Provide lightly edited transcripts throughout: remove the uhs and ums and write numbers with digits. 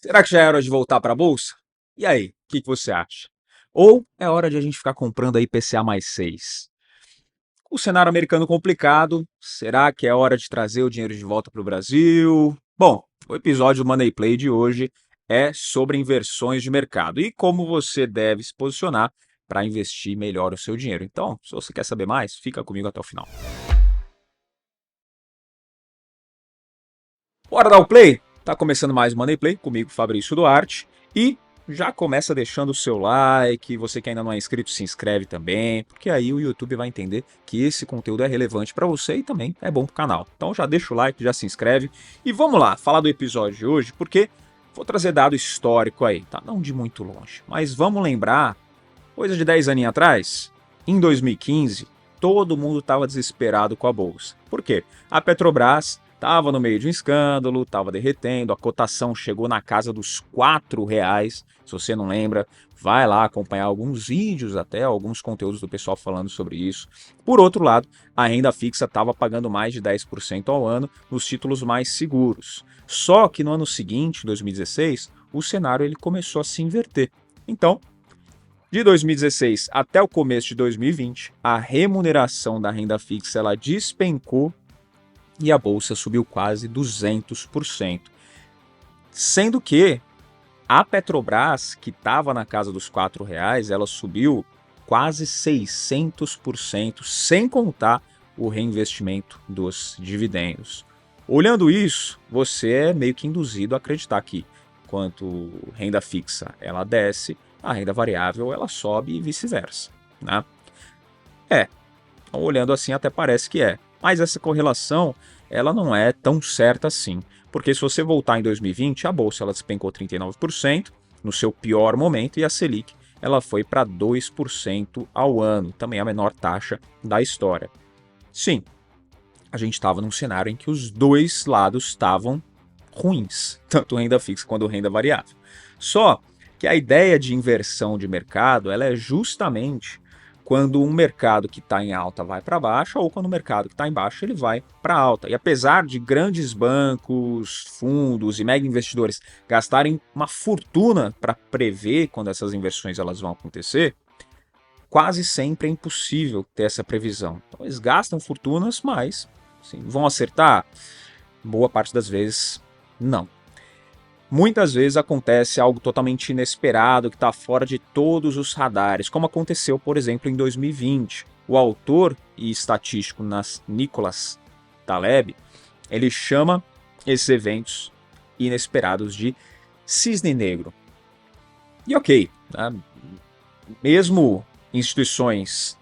Será que já é hora de voltar para a bolsa? E aí, o que você acha? Ou é hora de a gente ficar comprando aí IPCA mais 6? O cenário americano complicado, será que é hora de trazer o dinheiro de volta para o Brasil? Bom, o episódio do Money Play de hoje é sobre inversões de mercado e como você deve se posicionar para investir melhor o seu dinheiro. Então, se você quer saber mais, fica comigo até o final. Bora dar o play? Tá começando mais o Money Play, comigo, Fabrício Duarte. E já começa deixando o seu like, você que ainda não é inscrito, se inscreve também, porque aí o YouTube vai entender que esse conteúdo é relevante para você e também é bom pro canal. Então já deixa o like, já se inscreve e vamos lá, falar do episódio de hoje, porque vou trazer dado histórico aí, tá? Não de muito longe, mas vamos lembrar, coisa de 10 aninhos atrás, em 2015, todo mundo estava desesperado com a bolsa. Por quê? A Petrobras estava no meio de um escândalo, estava derretendo, a cotação chegou na casa dos R$ 4. Se você não lembra, vai lá acompanhar alguns vídeos, até alguns conteúdos do pessoal falando sobre isso. Por outro lado, a renda fixa estava pagando mais de 10% ao ano nos títulos mais seguros. Só que no ano seguinte, 2016, o cenário ele começou a se inverter. Então, de 2016 até o começo de 2020, a remuneração da renda fixa ela despencou e a bolsa subiu quase 200%. Sendo que a Petrobras, que estava na casa dos R$ 4, ela subiu quase 600%, sem contar o reinvestimento dos dividendos. Olhando isso, você é meio que induzido a acreditar que, enquanto renda fixa ela desce, a renda variável ela sobe e vice-versa, né? É, olhando assim até parece que é. Mas essa correlação, ela não é tão certa assim. Porque se você voltar em 2020, a bolsa ela despencou 39% no seu pior momento e a Selic ela foi para 2% ao ano, também a menor taxa da história. Sim, a gente estava num cenário em que os dois lados estavam ruins, tanto renda fixa quanto renda variável. Só que a ideia de inversão de mercado ela é justamente quando um mercado que está em alta vai para baixa ou quando o mercado que está em baixa ele vai para alta. E apesar de grandes bancos, fundos e mega investidores gastarem uma fortuna para prever quando essas inversões elas vão acontecer, quase sempre é impossível ter essa previsão. Então eles gastam fortunas, mas assim, vão acertar? Boa parte das vezes, não. Muitas vezes acontece algo totalmente inesperado que está fora de todos os radares, como aconteceu, por exemplo, em 2020. O autor e estatístico Nicholas Taleb, ele chama esses eventos inesperados de cisne negro. E ok, né? Mesmo instituições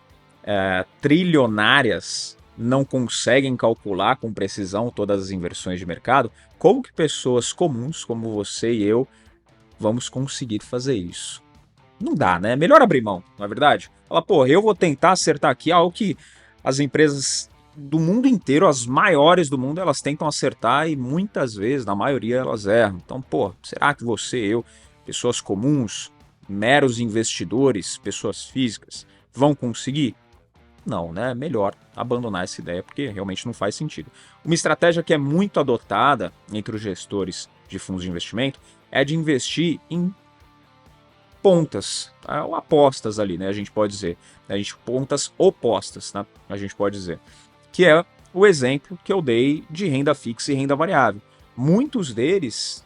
trilionárias não conseguem calcular com precisão todas as inversões de mercado, como que pessoas comuns como você e eu vamos conseguir fazer isso? Não dá, né? Melhor abrir mão, não é verdade? Fala, pô, eu vou tentar acertar aqui algo que as empresas do mundo inteiro, as maiores do mundo, elas tentam acertar e muitas vezes, na maioria, elas erram. Então, pô, será que você, eu, pessoas comuns, meros investidores, pessoas físicas, vão conseguir? Não, né? Melhor abandonar essa ideia porque realmente não faz sentido. Uma estratégia que é muito adotada entre os gestores de fundos de investimento é de investir em pontas, tá? Ou apostas ali, né? A gente pode dizer, pontas opostas, tá? A gente pode dizer, que é o exemplo que eu dei de renda fixa e renda variável. Muitos deles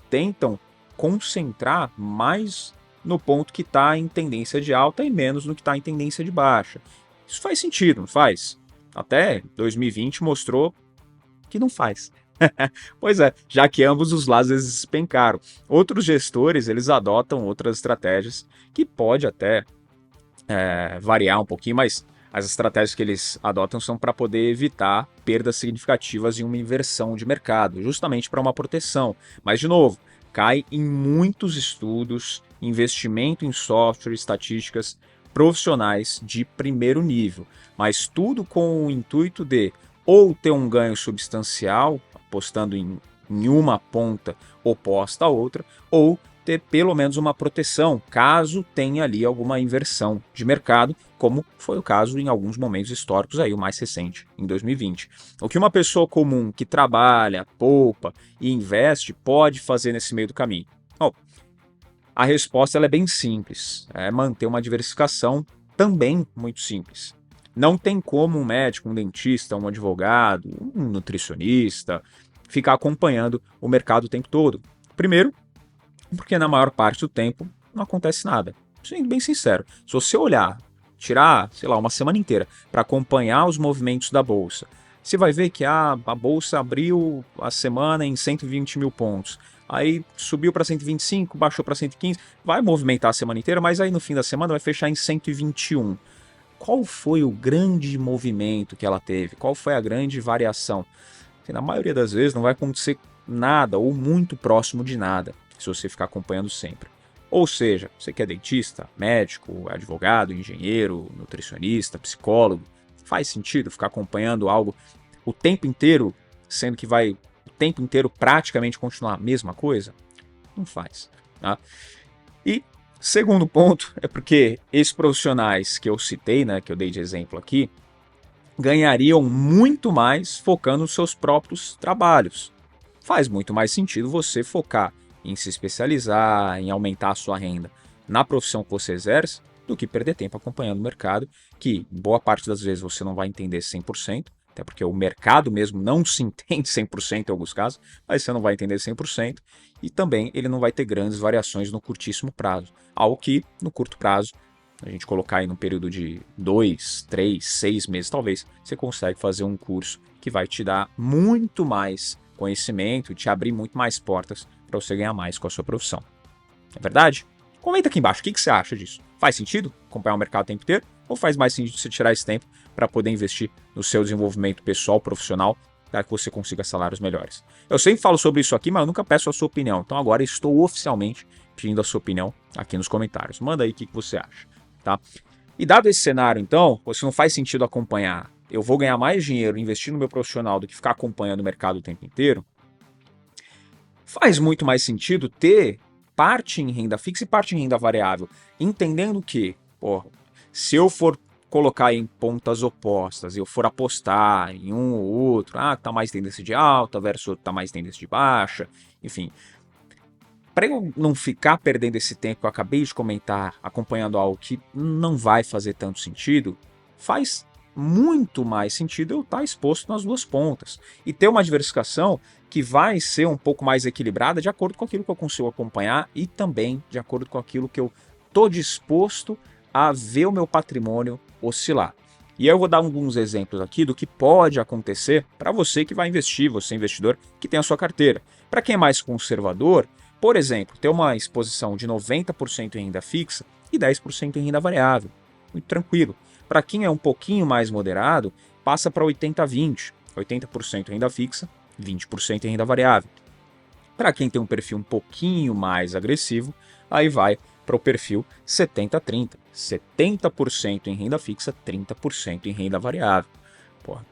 tentam concentrar mais no ponto que está em tendência de alta e menos no que está em tendência de baixa. Isso faz sentido, não faz? Até 2020 mostrou que não faz. Pois é, já que ambos os lados despencaram. Outros gestores, eles adotam outras estratégias que pode até variar um pouquinho, mas as estratégias que eles adotam são para poder evitar perdas significativas em uma inversão de mercado, justamente para uma proteção. Mas, de novo, cai em muitos estudos, investimento em software, estatísticas profissionais de primeiro nível, mas tudo com o intuito de ou ter um ganho substancial, apostando em uma ponta oposta à outra, ou ter pelo menos uma proteção, caso tenha ali alguma inversão de mercado, como foi o caso em alguns momentos históricos, aí o mais recente, em 2020. O que uma pessoa comum que trabalha, poupa e investe pode fazer nesse meio do caminho? A resposta ela é bem simples, é manter uma diversificação também muito simples. Não tem como um médico, um dentista, um advogado, um nutricionista ficar acompanhando o mercado o tempo todo. Primeiro, porque na maior parte do tempo não acontece nada. Sendo bem sincero, se você olhar, tirar, sei lá, uma semana inteira para acompanhar os movimentos da bolsa, você vai ver que a bolsa abriu a semana em 120 mil pontos. Aí subiu para 125, baixou para 115, vai movimentar a semana inteira, mas aí no fim da semana vai fechar em 121. Qual foi o grande movimento que ela teve? Qual foi a grande variação? Na maioria das vezes não vai acontecer nada ou muito próximo de nada, se você ficar acompanhando sempre. Ou seja, você que é dentista, médico, advogado, engenheiro, nutricionista, psicólogo, faz sentido ficar acompanhando algo o tempo inteiro, sendo que vai o tempo inteiro praticamente continuar a mesma coisa? Não faz. Tá? E segundo ponto é porque esses profissionais que eu citei, né, que eu dei de exemplo aqui, ganhariam muito mais focando nos seus próprios trabalhos. Faz muito mais sentido você focar em se especializar, em aumentar a sua renda na profissão que você exerce, do que perder tempo acompanhando o mercado, que boa parte das vezes você não vai entender 100%, até porque o mercado mesmo não se entende 100% em alguns casos, mas você não vai entender 100%, e também ele não vai ter grandes variações no curtíssimo prazo, algo que no curto prazo, a gente colocar aí num período de 2, 3, 6 meses talvez, você consegue fazer um curso que vai te dar muito mais conhecimento e te abrir muito mais portas para você ganhar mais com a sua profissão. É verdade? Comenta aqui embaixo, o que você acha disso? Faz sentido acompanhar o mercado o tempo inteiro? Ou faz mais sentido você tirar esse tempo para poder investir no seu desenvolvimento pessoal, profissional, para que você consiga salários melhores? Eu sempre falo sobre isso aqui, mas eu nunca peço a sua opinião. Então agora estou oficialmente pedindo a sua opinião aqui nos comentários. Manda aí o que você acha. Tá? E dado esse cenário, então, se não faz sentido acompanhar, eu vou ganhar mais dinheiro investindo no meu profissional do que ficar acompanhando o mercado o tempo inteiro, faz muito mais sentido ter parte em renda fixa e parte em renda variável, entendendo que, se eu for colocar em pontas opostas, eu for apostar em um ou outro, tá mais tendência de alta versus outro tá mais tendência de baixa, enfim, para eu não ficar perdendo esse tempo que eu acabei de comentar, acompanhando algo que não vai fazer tanto sentido, faz muito mais sentido eu estar exposto nas duas pontas e ter uma diversificação que vai ser um pouco mais equilibrada de acordo com aquilo que eu consigo acompanhar e também de acordo com aquilo que eu estou disposto a ver o meu patrimônio oscilar. E eu vou dar alguns exemplos aqui do que pode acontecer para você que vai investir, você investidor que tem a sua carteira. Para quem é mais conservador, por exemplo, ter uma exposição de 90% em renda fixa e 10% em renda variável. Muito tranquilo. Para quem é um pouquinho mais moderado, passa para 80-20. 80% renda fixa, 20% em renda variável. Para quem tem um perfil um pouquinho mais agressivo, aí vai para o perfil 70-30. 70% em renda fixa, 30% em renda variável.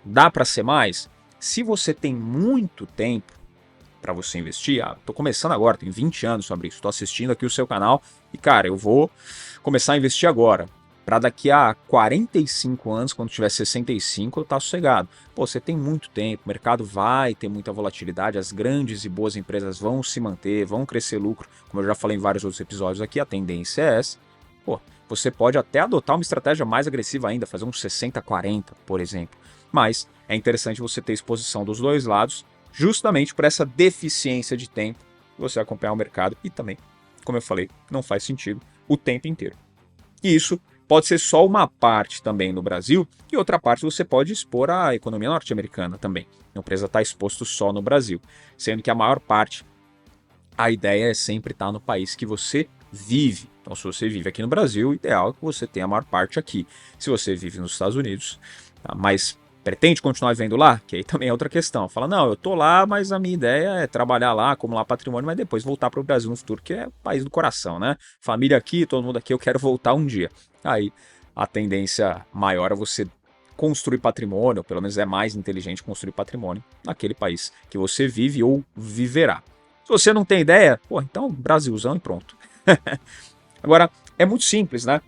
Dá para ser mais? Se você tem muito tempo para você investir, tô começando agora, tenho 20 anos sobre isso, tô assistindo aqui o seu canal e, cara, eu vou começar a investir agora, para daqui a 45 anos, quando tiver 65, eu tá sossegado. Você tem muito tempo, o mercado vai ter muita volatilidade, as grandes e boas empresas vão se manter, vão crescer lucro, como eu já falei em vários outros episódios aqui, a tendência é essa. Você pode até adotar uma estratégia mais agressiva ainda, fazer um 60-40, por exemplo, mas é interessante você ter exposição dos dois lados, justamente por essa deficiência de tempo, você acompanhar o mercado e também, como eu falei, não faz sentido o tempo inteiro. E isso pode ser só uma parte também no Brasil e outra parte você pode expor à economia norte-americana também. Não precisa estar exposto só no Brasil, sendo que a maior parte, a ideia é sempre estar no país que você vive. Então, se você vive aqui no Brasil, o ideal é que você tenha a maior parte aqui. Se você vive nos Estados Unidos, mas pretende continuar vivendo lá? Que aí também é outra questão. Fala, não, eu tô lá, mas a minha ideia é trabalhar lá, acumular patrimônio, mas depois voltar para o Brasil no futuro, que é o país do coração, né? Família aqui, todo mundo aqui, eu quero voltar um dia. Aí a tendência maior é você construir patrimônio, ou pelo menos é mais inteligente construir patrimônio naquele país que você vive ou viverá. Se você não tem ideia, então Brasilzão e pronto. Agora, é muito simples, né?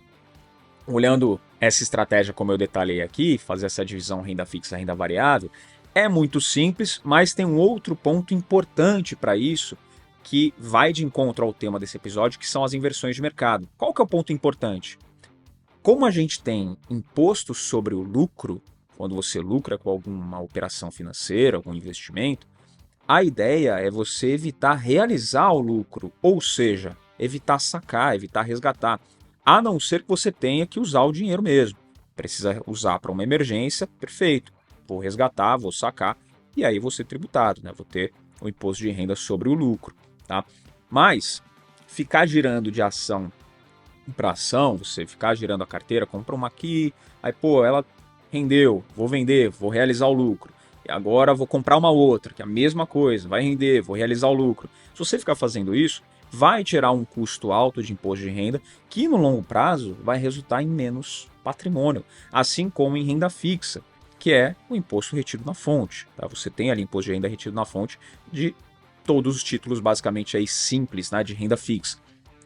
Olhando essa estratégia como eu detalhei aqui, fazer essa divisão renda fixa, renda variável, é muito simples, mas tem um outro ponto importante para isso, que vai de encontro ao tema desse episódio, que são as inversões de mercado. Qual que é o ponto importante? Como a gente tem imposto sobre o lucro, quando você lucra com alguma operação financeira, algum investimento, a ideia é você evitar realizar o lucro, ou seja, evitar sacar, evitar resgatar, a não ser que você tenha que usar o dinheiro mesmo. Precisa usar para uma emergência, perfeito. Vou resgatar, vou sacar, e aí vou ser tributado, né? Vou ter o imposto de renda sobre o lucro, tá? Mas ficar girando de ação para ação, você ficar girando a carteira, compra uma aqui, aí pô, ela rendeu, vou vender, vou realizar o lucro. E agora vou comprar uma outra, que é a mesma coisa, vai render, vou realizar o lucro. Se você ficar fazendo isso, vai tirar um custo alto de imposto de renda, que no longo prazo vai resultar em menos patrimônio, assim como em renda fixa, que é o imposto retido na fonte. Tá? Você tem ali imposto de renda retido na fonte de todos os títulos basicamente aí simples, né, de renda fixa.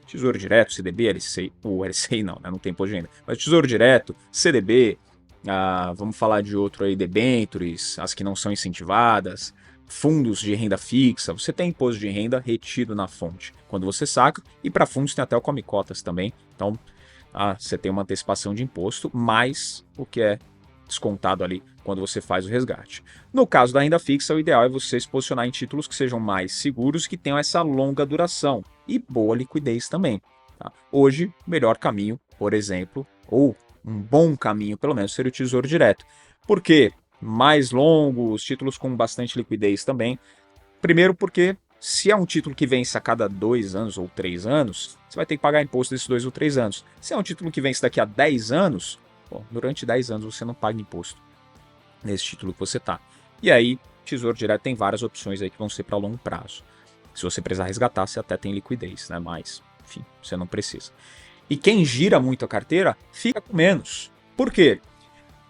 Tesouro Direto, CDB, LCI, o LCI não, né, não tem imposto de renda, mas Tesouro Direto, CDB, vamos falar de outro aí, debêntures, as que não são incentivadas, fundos de renda fixa, você tem imposto de renda retido na fonte quando você saca, e para fundos tem até o Come Cotas também, então você tem uma antecipação de imposto, mais o que é descontado ali quando você faz o resgate. No caso da renda fixa, o ideal é você se posicionar em títulos que sejam mais seguros, que tenham essa longa duração e boa liquidez também. Tá? Hoje, o melhor caminho, por exemplo, ou um bom caminho pelo menos, seria o Tesouro Direto. Por quê? Mais longos, títulos com bastante liquidez também. Primeiro porque se é um título que vence a cada 2 anos ou 3 anos, você vai ter que pagar imposto desses 2 ou 3 anos. Se é um título que vence daqui a 10 anos, bom, durante 10 anos você não paga imposto nesse título que você está. E aí, Tesouro Direto tem várias opções aí que vão ser para longo prazo. Se você precisar resgatar, você até tem liquidez, né? Mas, enfim, você não precisa. E quem gira muito a carteira, fica com menos. Por quê?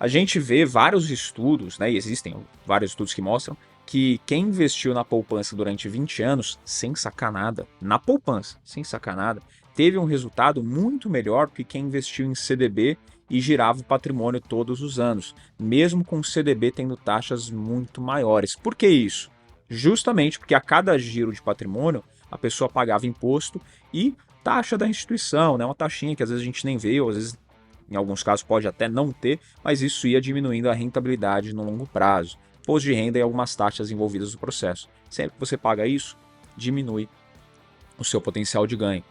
A gente vê vários estudos, né? E existem vários estudos que mostram que quem investiu na poupança durante 20 anos, sem sacar nada, na poupança, sem sacar nada, teve um resultado muito melhor que quem investiu em CDB e girava o patrimônio todos os anos, mesmo com o CDB tendo taxas muito maiores. Por que isso? Justamente porque a cada giro de patrimônio a pessoa pagava imposto e taxa da instituição, né? Uma taxinha que às vezes a gente nem vê, ou às vezes em alguns casos pode até não ter, mas isso ia diminuindo a rentabilidade no longo prazo. Imposto de renda e algumas taxas envolvidas no processo. Sempre que você paga isso, diminui o seu potencial de ganho.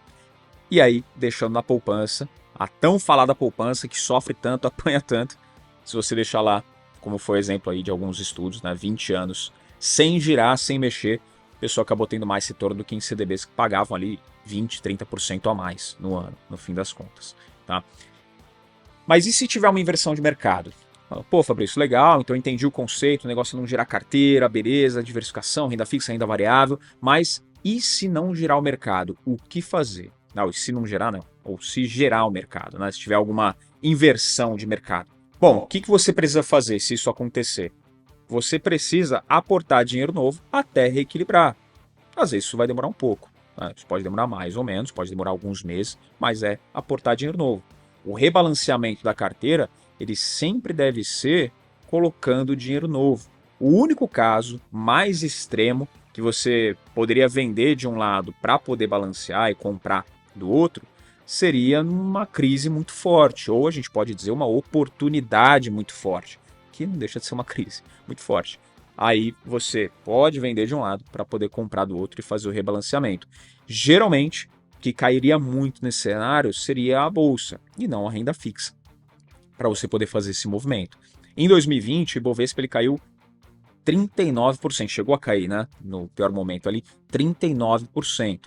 E aí, deixando na poupança, a tão falada poupança que sofre tanto, apanha tanto, se você deixar lá, como foi o exemplo aí de alguns estudos, né, 20 anos, sem girar, sem mexer, a pessoa acabou tendo mais retorno do que em CDBs que pagavam ali 20, 30% a mais no ano, no fim das contas. Tá? Mas e se tiver uma inversão de mercado? Pô, Fabrício, legal, então eu entendi o conceito, o negócio é não girar carteira, beleza, diversificação, renda fixa, renda variável, mas e se não girar o mercado? O que fazer? Não, e se não gerar, não. Ou se gerar o mercado, né? Se tiver alguma inversão de mercado. Bom, o que você precisa fazer se isso acontecer? Você precisa aportar dinheiro novo até reequilibrar. Às vezes isso vai demorar um pouco. Né? Isso pode demorar mais ou menos, pode demorar alguns meses, mas é aportar dinheiro novo. O rebalanceamento da carteira, ele sempre deve ser colocando dinheiro novo. O único caso mais extremo que você poderia vender de um lado para poder balancear e comprar do outro seria numa crise muito forte, ou a gente pode dizer uma oportunidade muito forte, que não deixa de ser uma crise muito forte. Aí você pode vender de um lado para poder comprar do outro e fazer o rebalanceamento. Geralmente, o que cairia muito nesse cenário seria a bolsa e não a renda fixa, para você poder fazer esse movimento. Em 2020, o Ibovespa ele caiu 39%, chegou a cair, né? No pior momento ali, 39%.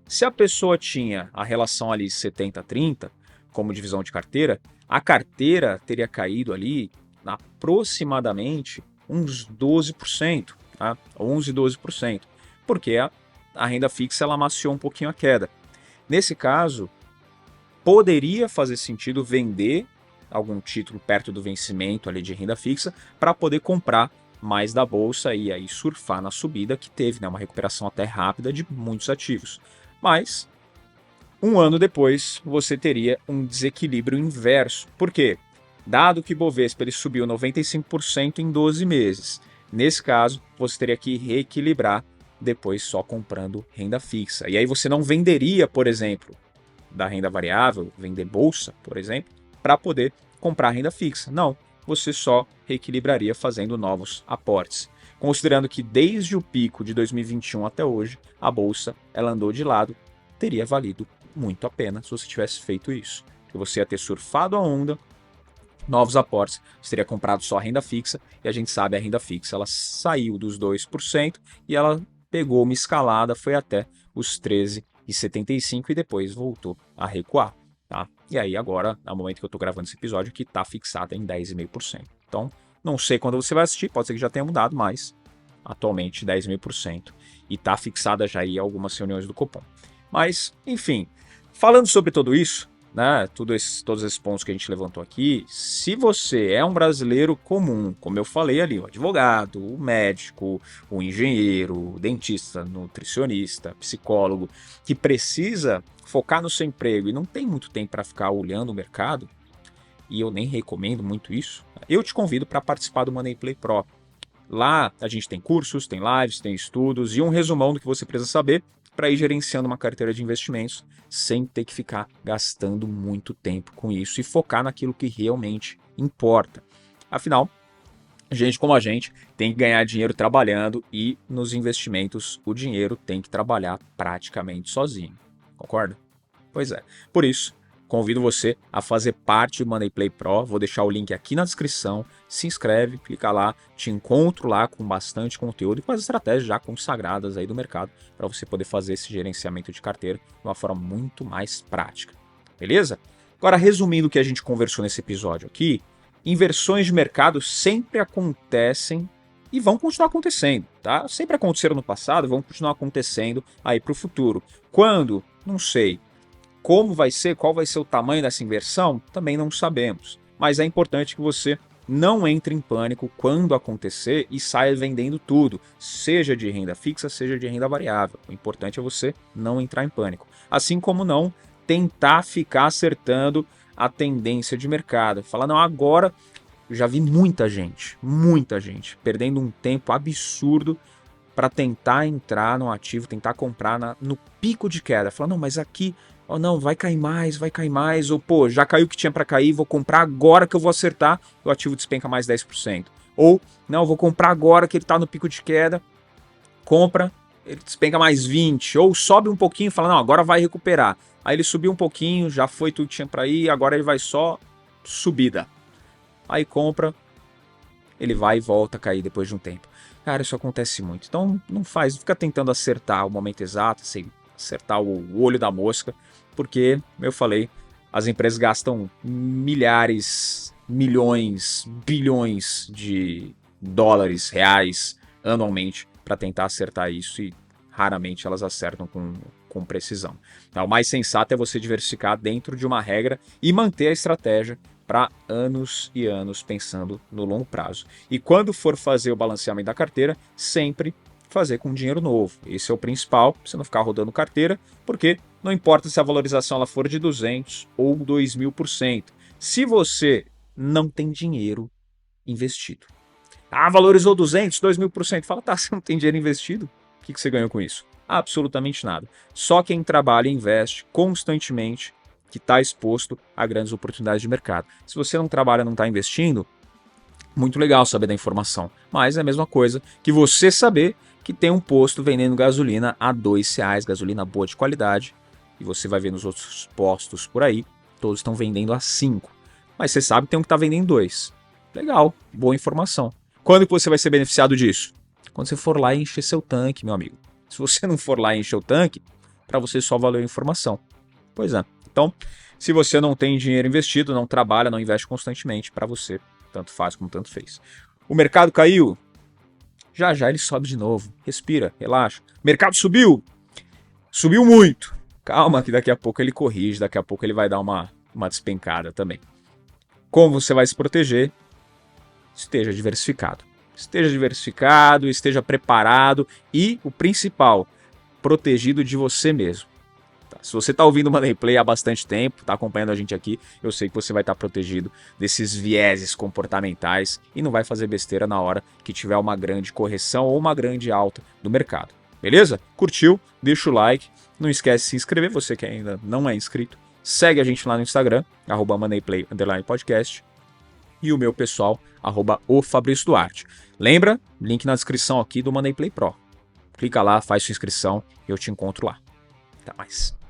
Se a pessoa tinha a relação ali 70-30 como divisão de carteira, a carteira teria caído ali aproximadamente uns 12%, tá? 11, 12%, porque a renda fixa ela amaciou um pouquinho a queda. Nesse caso, poderia fazer sentido vender algum título perto do vencimento ali de renda fixa para poder comprar mais da bolsa e aí surfar na subida que teve, né, uma recuperação até rápida de muitos ativos. Mas um ano depois você teria um desequilíbrio inverso. Por quê? Dado que o Bovespa ele subiu 95% em 12 meses, nesse caso você teria que reequilibrar depois só comprando renda fixa. E aí você não venderia, por exemplo, da renda variável, vender bolsa, por exemplo, para poder comprar renda fixa. Não, você só reequilibraria fazendo novos aportes. Considerando que desde o pico de 2021 até hoje, a bolsa ela andou de lado, teria valido muito a pena se você tivesse feito isso. Que você ia ter surfado a onda, novos aportes, você teria comprado só a renda fixa, e a gente sabe a renda fixa ela saiu dos 2% e ela pegou uma escalada, foi até os 13,75 e depois voltou a recuar. Tá? E aí agora, no momento que eu estou gravando esse episódio, que está fixada em 10,5%. Então, não sei quando você vai assistir, pode ser que já tenha mudado, mas atualmente 10,5%. E está fixada já aí algumas reuniões do Copom. Mas, enfim, falando sobre tudo isso, né, todos esses pontos que a gente levantou aqui, se você é um brasileiro comum, como eu falei ali, o advogado, o médico, o engenheiro, o dentista, nutricionista, psicólogo, que precisa focar no seu emprego e não tem muito tempo para ficar olhando o mercado, e eu nem recomendo muito isso, eu te convido para participar do Money Play Pro. Lá a gente tem cursos, tem lives, tem estudos e um resumão do que você precisa saber para ir gerenciando uma carteira de investimentos sem ter que ficar gastando muito tempo com isso e focar naquilo que realmente importa. Afinal, gente como a gente tem que ganhar dinheiro trabalhando e nos investimentos o dinheiro tem que trabalhar praticamente sozinho. Concorda? Pois é. Por isso, convido você a fazer parte do Money Play Pro. Vou deixar o link aqui na descrição. Se inscreve, clica lá, te encontro lá com bastante conteúdo e com as estratégias já consagradas aí do mercado para você poder fazer esse gerenciamento de carteira de uma forma muito mais prática. Beleza? Agora, resumindo o que a gente conversou nesse episódio aqui, inversões de mercado sempre acontecem e vão continuar acontecendo, tá? Sempre aconteceram no passado, vão continuar acontecendo aí para o futuro. Quando? Não sei. Como vai ser, qual vai ser o tamanho dessa inversão, também não sabemos. Mas é importante que você não entre em pânico quando acontecer e saia vendendo tudo, seja de renda fixa, seja de renda variável. O importante é você não entrar em pânico. Assim como não tentar ficar acertando a tendência de mercado. Falar, não, agora eu já vi muita gente, perdendo um tempo absurdo para tentar entrar no ativo, tentar comprar no pico de queda. Falar, não, mas aqui, oh, não, vai cair mais, ou pô, já caiu o que tinha para cair, vou comprar agora que eu vou acertar, o ativo despenca mais 10%. Ou, não, vou comprar agora que ele está no pico de queda, compra, ele despenca mais 20%, ou sobe um pouquinho e fala, não, agora vai recuperar. Aí ele subiu um pouquinho, já foi tudo que tinha para ir, agora ele vai só subida. Aí compra, ele vai e volta a cair depois de um tempo. Cara, isso acontece muito. Então não fica tentando acertar o momento exato, assim, acertar o olho da mosca, porque, como eu falei, as empresas gastam milhares, milhões, bilhões de dólares, reais, anualmente para tentar acertar isso e raramente elas acertam com precisão. Então, o mais sensato é você diversificar dentro de uma regra e manter a estratégia para anos e anos pensando no longo prazo. E quando for fazer o balanceamento da carteira, sempre fazer com dinheiro novo. Esse é o principal, você não ficar rodando carteira, porque não importa se a valorização ela for de 200 ou 2.000%. Se você não tem dinheiro investido. Ah, valorizou 200, 2.000%. Fala, tá, você não tem dinheiro investido? O que você ganhou com isso? Absolutamente nada. Só quem trabalha e investe constantemente que está exposto a grandes oportunidades de mercado. Se você não trabalha, não está investindo, muito legal saber da informação, mas é a mesma coisa que você saber que tem um posto vendendo gasolina a R$2, gasolina boa de qualidade, e você vai ver nos outros postos por aí, todos estão vendendo a 5, mas você sabe que tem um que está vendendo 2. Legal, boa informação. Quando que você vai ser beneficiado disso? Quando você for lá e encher seu tanque, meu amigo. Se você não for lá e encher o tanque, para você só valeu a informação. Pois é. Então, se você não tem dinheiro investido, não trabalha, não investe constantemente, para você, tanto faz como tanto fez. O mercado caiu? Já já ele sobe de novo. Respira, relaxa. O mercado subiu? Subiu muito. Calma que daqui a pouco ele corrige, daqui a pouco ele vai dar uma despencada também. Como você vai se proteger? Esteja diversificado. Esteja diversificado, esteja preparado e, o principal, protegido de você mesmo. Se você está ouvindo o Money Play há bastante tempo, está acompanhando a gente aqui, eu sei que você vai estar protegido desses vieses comportamentais e não vai fazer besteira na hora que tiver uma grande correção ou uma grande alta do mercado. Beleza? Curtiu? Deixa o like. Não esquece de se inscrever, você que ainda não é inscrito. Segue a gente lá no Instagram, @moneyplay_podcast. E o meu pessoal, @o_Fabrício_Duarte. Lembra? Link na descrição aqui do Moneyplay Pro. Clica lá, faz sua inscrição e eu te encontro lá. Até mais.